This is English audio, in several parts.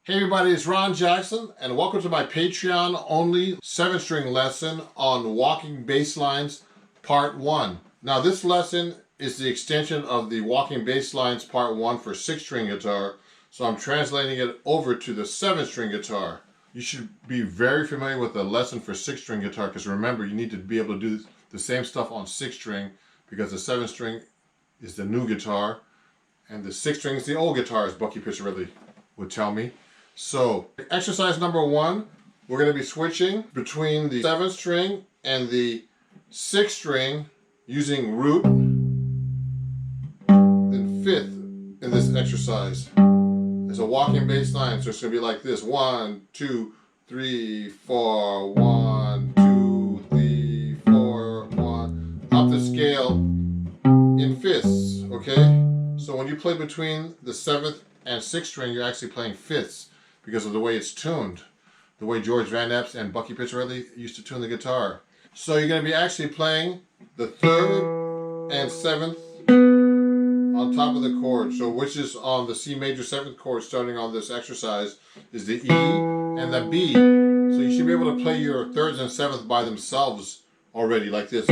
Hey everybody, it's Ron Jackson, and welcome to my Patreon-only 7-string lesson on walking bass lines, Part 1. Now this lesson is the extension of the walking bass lines Part 1 for 6-string guitar, so I'm translating it over to the 7-string guitar. You should be very familiar with the lesson for 6-string guitar, because remember, you need to be able to do the same stuff on 6-string, because the 7-string is the new guitar, and the 6-string is the old guitar, as Bucky Piccirilli would tell me. So, exercise number 1, we're going to be switching between the 7th string and the 6th string using root and 5th in this exercise. It's a walking bass line, so it's going to be like this: 1, 2, 3, 4, 1, 2, 3, 4, 1, up the scale in fifths, okay? So when you play between the 7th and 6th string, you're actually playing fifths, because of the way it's tuned, the way George Van Eps and Bucky Piccirilli used to tune the guitar. So you're going to be actually playing the 3rd and 7th on top of the chord. So which is on the C major 7th chord starting on this exercise is the E and the B. So you should be able to play your 3rds and 7th by themselves already, like this.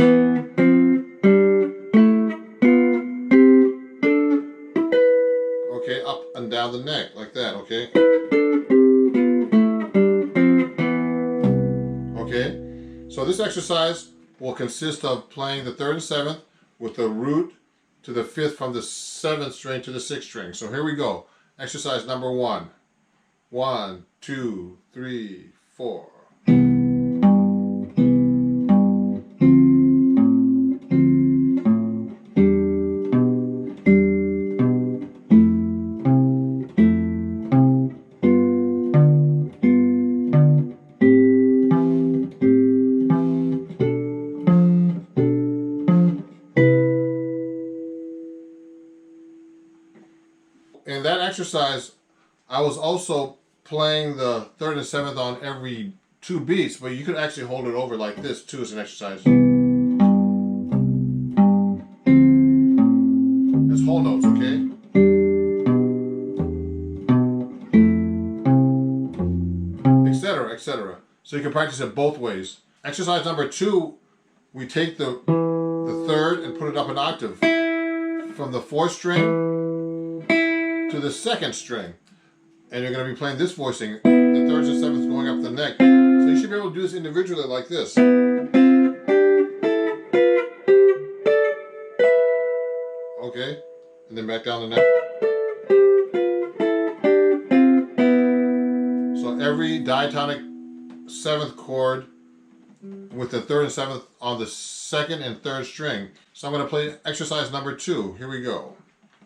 Okay, up and down the neck, like that, okay? Okay, so this exercise will consist of playing the 3rd and 7th with the root to the 5th from the 7th string to the 6th string. So here we go. Exercise number 1. 1, 2, 3, 4. In that exercise, I was also playing the 3rd and 7th on every 2 beats, but you could actually hold it over like this too as an exercise. It's whole notes, okay? Etc., etc. So you can practice it both ways. Exercise number 2, we take the 3rd and put it up an octave from the 4th string to the 2nd string, and you're going to be playing this voicing, the 3rds and 7ths going up the neck. So you should be able to do this individually like this. Okay, and then back down the neck. So every diatonic 7th chord with the 3rd and 7th on the 2nd and 3rd string. So I'm going to play exercise number 2. Here we go.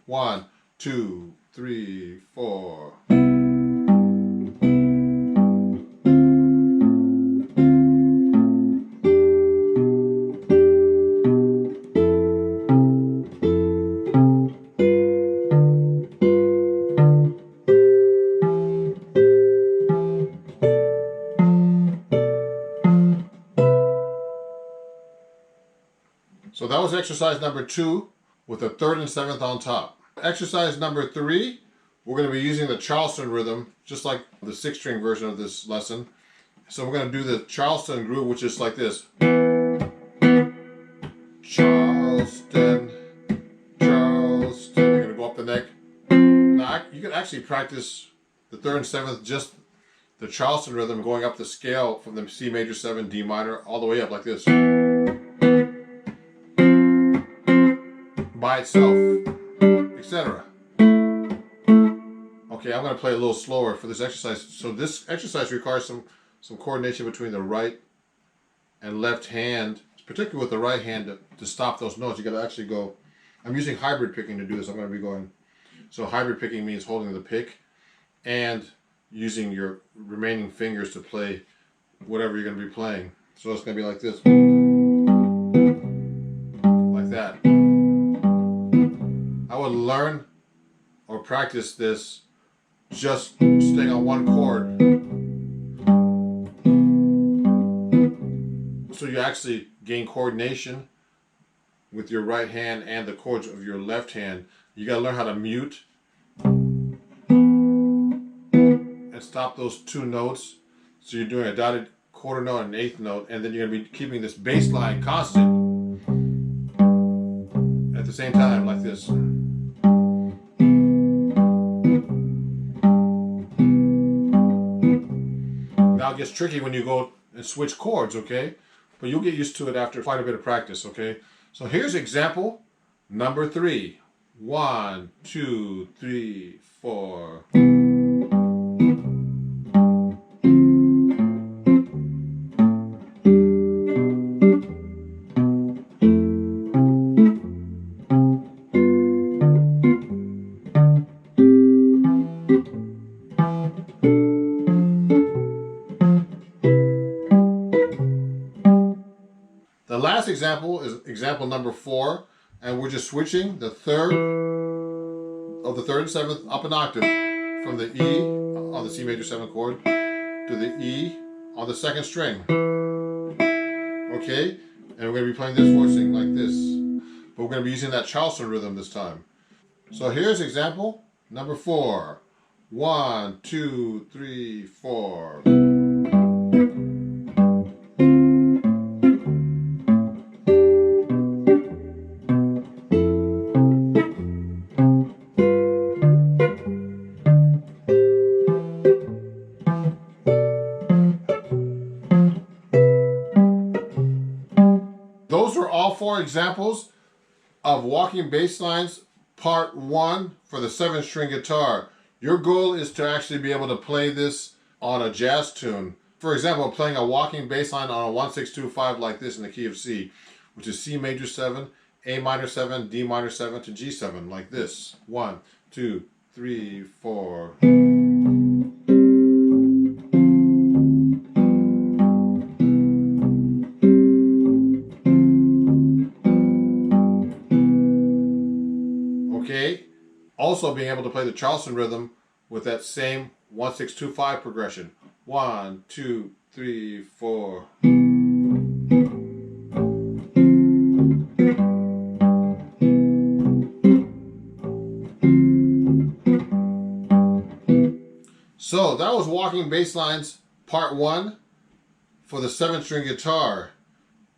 1, 2, 3, 4. So that was exercise number 2 with the 3rd and 7th on top. Exercise number 3, we're going to be using the Charleston rhythm, just like the 6-string version of this lesson. So we're going to do the Charleston groove, which is like this. Charleston, Charleston. You're going to go up the neck. Now, you can actually practice the 3rd and 7th, just the Charleston rhythm, going up the scale from the C major 7, D minor, all the way up like this. By itself, etc. Okay, I'm going to play a little slower for this exercise. So this exercise requires some coordination between the right and left hand, particularly with the right hand to stop those notes. You got to actually go. I'm using hybrid picking to do this. I'm going to be going. So hybrid picking means holding the pick and using your remaining fingers to play whatever you're going to be playing. So it's going to be like this. Like that. I would learn or practice this just staying on one chord. So you actually gain coordination with your right hand and the chords of your left hand. You got to learn how to mute and stop those two notes. So you're doing a dotted quarter note and an eighth note, and then you're going to be keeping this bass line constant at the same time, like this. Now it gets tricky when you go and switch chords, okay? But you'll get used to it after quite a bit of practice, okay? So here's example number 3. 1, 2, 3, 4. The last example is example number 4, and we're just switching the third of the 3rd and 7th up an octave from the E on the C major 7 chord to the E on the 2nd string. Okay? And we're going to be playing this voicing like this. But we're going to be using that Charleston rhythm this time. So here's example number 4. 1, 2, 3, 4. Those are all 4 examples of walking bass lines, part 1 for the 7-string guitar. Your goal is to actually be able to play this on a jazz tune. For example, playing a walking bass line on a 1-6-2-5 like this in the key of C, which is C major 7, A minor 7, D minor 7 to G7 like this. 1, 2, 3, 4. Okay, also being able to play the Charleston rhythm with that same 1-6-2-5 progression. 1, 2, 3, 4. So that was walking bass lines part 1 for the 7-string guitar.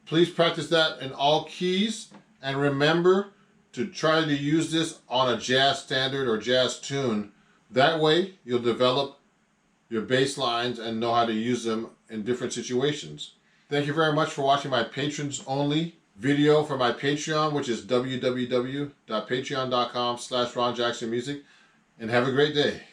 Please practice that in all keys, and remember to try to use this on a jazz standard or jazz tune. That way you'll develop your bass lines and know how to use them in different situations. Thank you very much for watching my patrons only video for my Patreon, which is www.patreon.com/RonJacksonMusic, and have a great day.